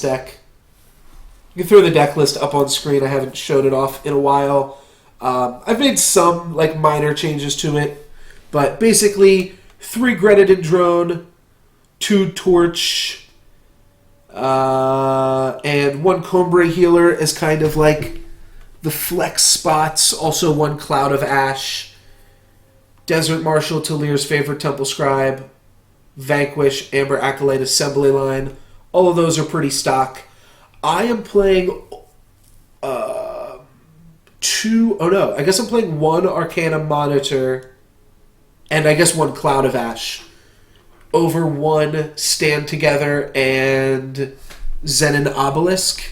deck. You can throw the deck list up on screen. I haven't showed it off in a while. I've made some like minor changes to it, but basically 3 Grenadin Drone, 2 Torch, and 1 Combray Healer as kind of like the flex spots. Also 1 Cloud of Ash, Desert Marshal, Talir's favorite Temple Scribe, Vanquish, Amber Acolyte assembly line. All of those are pretty stock. I am playing I guess I'm playing 1 Arcana Monitor and I guess 1 Cloud of Ash over 1 Stand Together and Zenin Obelisk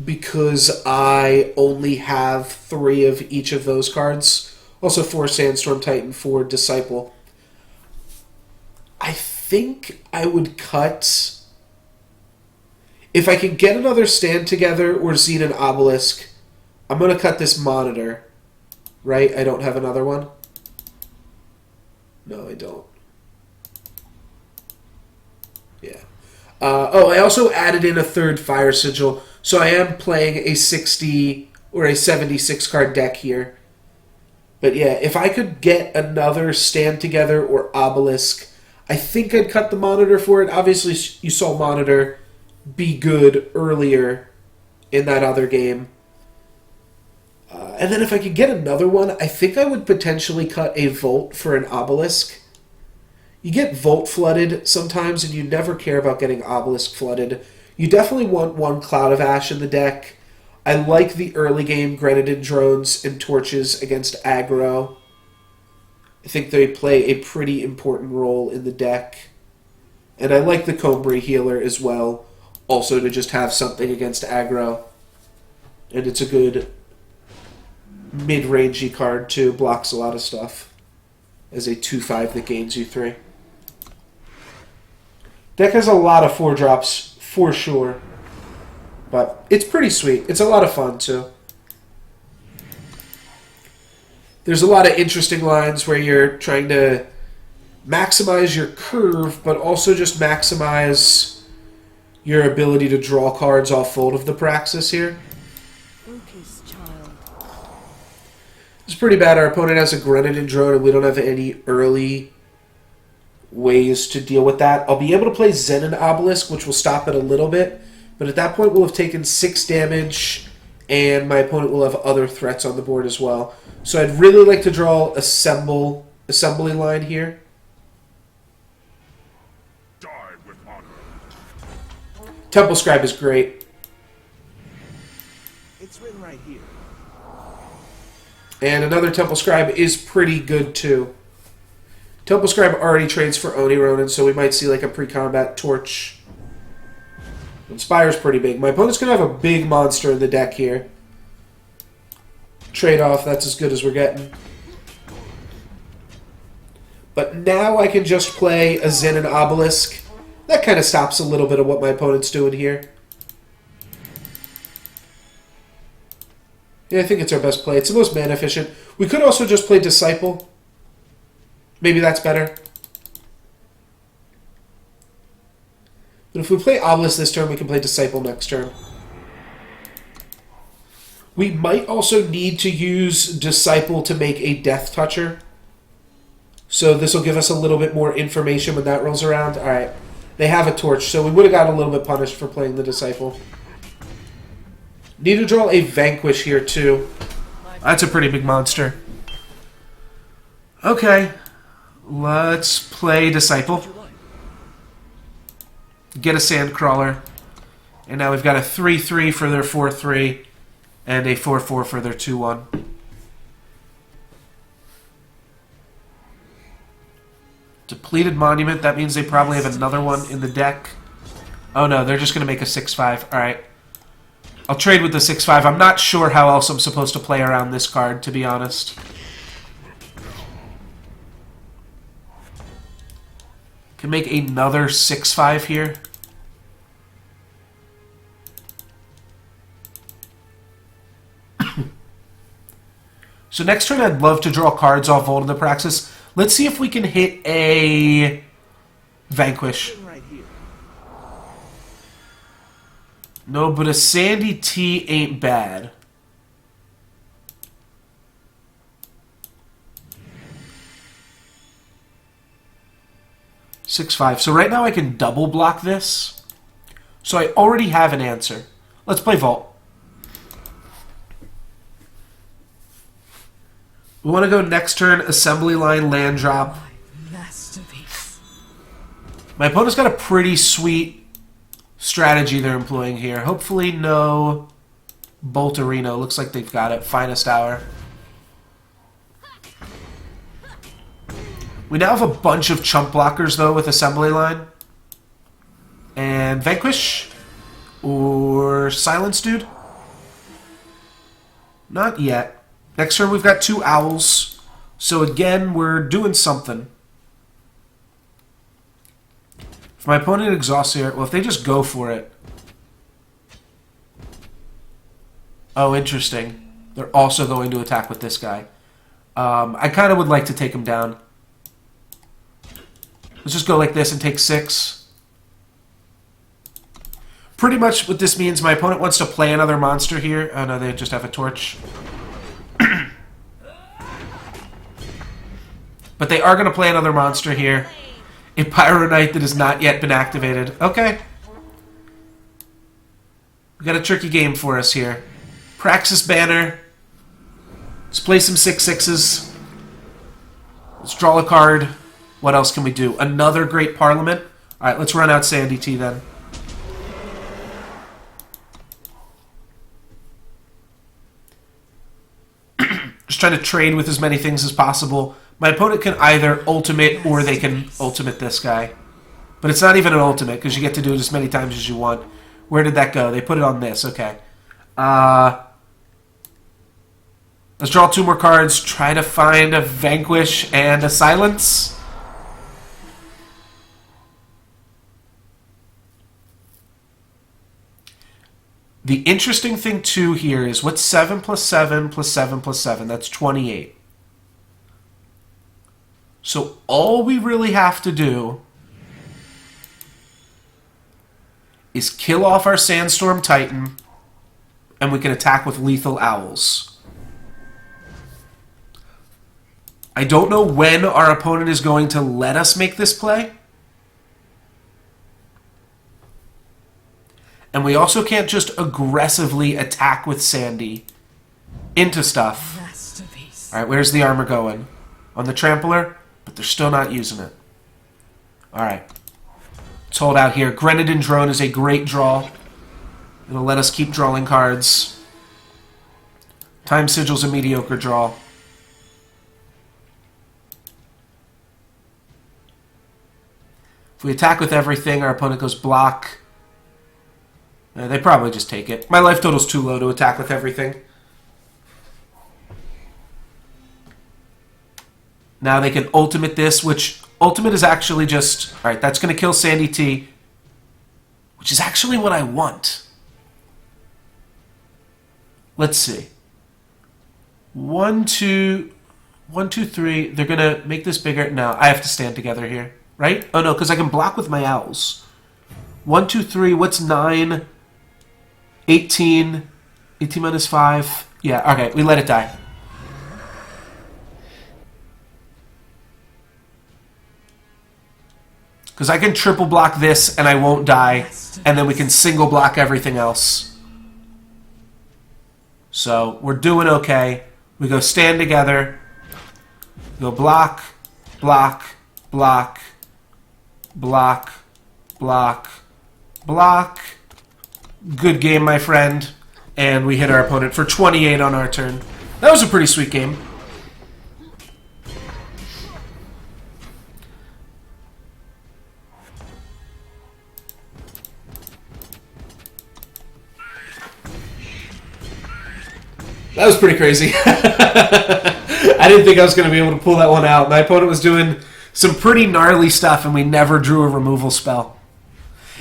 because I only have 3 of each of those cards. Also 4 Sandstorm Titan, 4 Disciple. I think I would cut... If I can get another Stand Together or Zenin Obelisk, I'm going to cut this Monitor. Right? I don't have another one? No, I don't. Yeah. I also added in a 3rd Fire Sigil, so I am playing a 60 or a 76 card deck here. But yeah, if I could get another Stand Together or Obelisk, I think I'd cut the Monitor for it. Obviously, you saw Monitor be good earlier in that other game. And then if I could get another one, I think I would potentially cut a Volt for an Obelisk. You get Volt flooded sometimes, and you never care about getting Obelisk flooded. You definitely want 1 Cloud of Ash in the deck. I like the early game Grenadin Drones and Torches against aggro. I think they play a pretty important role in the deck. And I like the Combray Healer as well, also to just have something against aggro. And it's a good mid-rangey card too, blocks a lot of stuff as a 2/5 that gains you 3. Deck has a lot of 4-drops for sure, but it's pretty sweet. It's a lot of fun too. There's a lot of interesting lines where you're trying to maximize your curve, but also just maximize your ability to draw cards off Fold of the Praxis here. It's pretty bad. Our opponent has a Grenadin Drone, and we don't have any early ways to deal with that. I'll be able to play Zenin Obelisk, which will stop it a little bit, but at that point we'll have taken 6 damage, and my opponent will have other threats on the board as well. So I'd really like to draw assembly line here. Temple Scribe is great. It's written right here. And another Temple Scribe is pretty good too. Temple Scribe already trades for Oni Ronin, so we might see like a pre-combat Torch. Inspire's pretty big. My opponent's going to have a big monster in the deck here. Trade-off, that's as good as we're getting. But now I can just play a Zenin Obelisk. That kind of stops a little bit of what my opponent's doing here. Yeah, I think it's our best play. It's the most mana efficient. We could also just play Disciple. Maybe that's better. But if we play Obelisk this turn, we can play Disciple next turn. We might also need to use Disciple to make a Death Toucher. So this will give us a little bit more information when that rolls around. Alright, they have a Torch, so we would have got a little bit punished for playing the Disciple. Need to draw a Vanquish here too. That's a pretty big monster. Okay, let's play Disciple. Get a Sandcrawler. And now we've got a 3/3 for their 4/3 and a 4/4 for their 2/1. Depleted Monument, that means they probably have another one in the deck. Oh no, they're just going to make a 6/5. Alright. I'll trade with the 6/5. I'm not sure how else I'm supposed to play around this card, to be honest. Can make another 6/5 here. So next turn I'd love to draw cards off Vault of the Praxis. Let's see if we can hit a Vanquish. No, but a Sandy T ain't bad. Six, 5. So right now I can double block this. So I already have an answer. Let's play Vault. We want to go next turn, assembly line, land drop. Masterpiece. My opponent's got a pretty sweet strategy they're employing here. Hopefully no Bolterino. Looks like they've got it. Finest Hour. We now have a bunch of chump blockers, though, with assembly line. And Vanquish? Or Silence Dude? Not yet. Next turn, we've got 2 Owls. So again, we're doing something. If my opponent exhausts here, well, if they just go for it. Oh, interesting. They're also going to attack with this guy. I kind of would like to take him down. Let's just go like this and take 6. Pretty much what this means, my opponent wants to play another monster here. Oh no, they just have a torch. But they are going to play another monster here. A Pyro Knight that has not yet been activated. Okay. We got a tricky game for us here. Praxis banner. Let's play some 6/6s. Let's draw a card. What else can we do? Another Great Parliament. Alright, let's run out Sandy T then. Just trying to trade with as many things as possible. My opponent can either ultimate or they can ultimate this guy. But it's not even an ultimate because you get to do it as many times as you want. Where did that go? They put it on this. Okay. Let's draw 2 more cards. Try to find a Vanquish and a Silence. The interesting thing, too, here is what's 7 plus 7 plus 7 plus 7? That's 28. So all we really have to do is kill off our Sandstorm Titan, and we can attack with Lethal Owls. I don't know when our opponent is going to let us make this play. And we also can't just aggressively attack with Sandy into stuff. Alright, where's the armor going? On the Trampler? But they're still not using it. Alright. Let's hold out here. Grenadin Drone is a great draw. It'll let us keep drawing cards. Time Sigil's a mediocre draw. If we attack with everything, our opponent goes block. They probably just take it. My life total's too low to attack with everything. Now they can ultimate this, which ultimate is actually just... Alright, that's going to kill Sandy T, which is actually what I want. Let's see. 1, 2, 1, 2, 3. They're going to make this bigger. No, I have to stand together here, right? Oh, no, because I can block with my Owls. 1, 2, 3. What's 9? 18. 18 minus 5. Yeah, okay, we let it die. Because I can triple block this and I won't die, and then we can single block everything else. So we're doing okay. We go stand together. Go block, block, block, block, block, block. Good game, my friend. And we hit our opponent for 28 on our turn. That was a pretty sweet game. That was pretty crazy. I didn't think I was going to be able to pull that one out. My opponent was doing some pretty gnarly stuff, and we never drew a removal spell.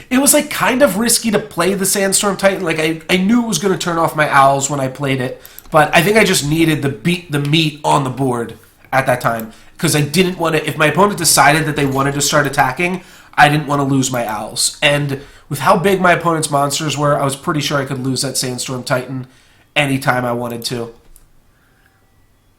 It was like kind of risky to play the Sandstorm Titan. Like I knew it was going to turn off my Owls when I played it, but I think I just needed the meat on the board at that time because I didn't want to. If my opponent decided that they wanted to start attacking, I didn't want to lose my Owls. And With how big my opponent's monsters were, I was pretty sure I could lose that Sandstorm Titan anytime I wanted to.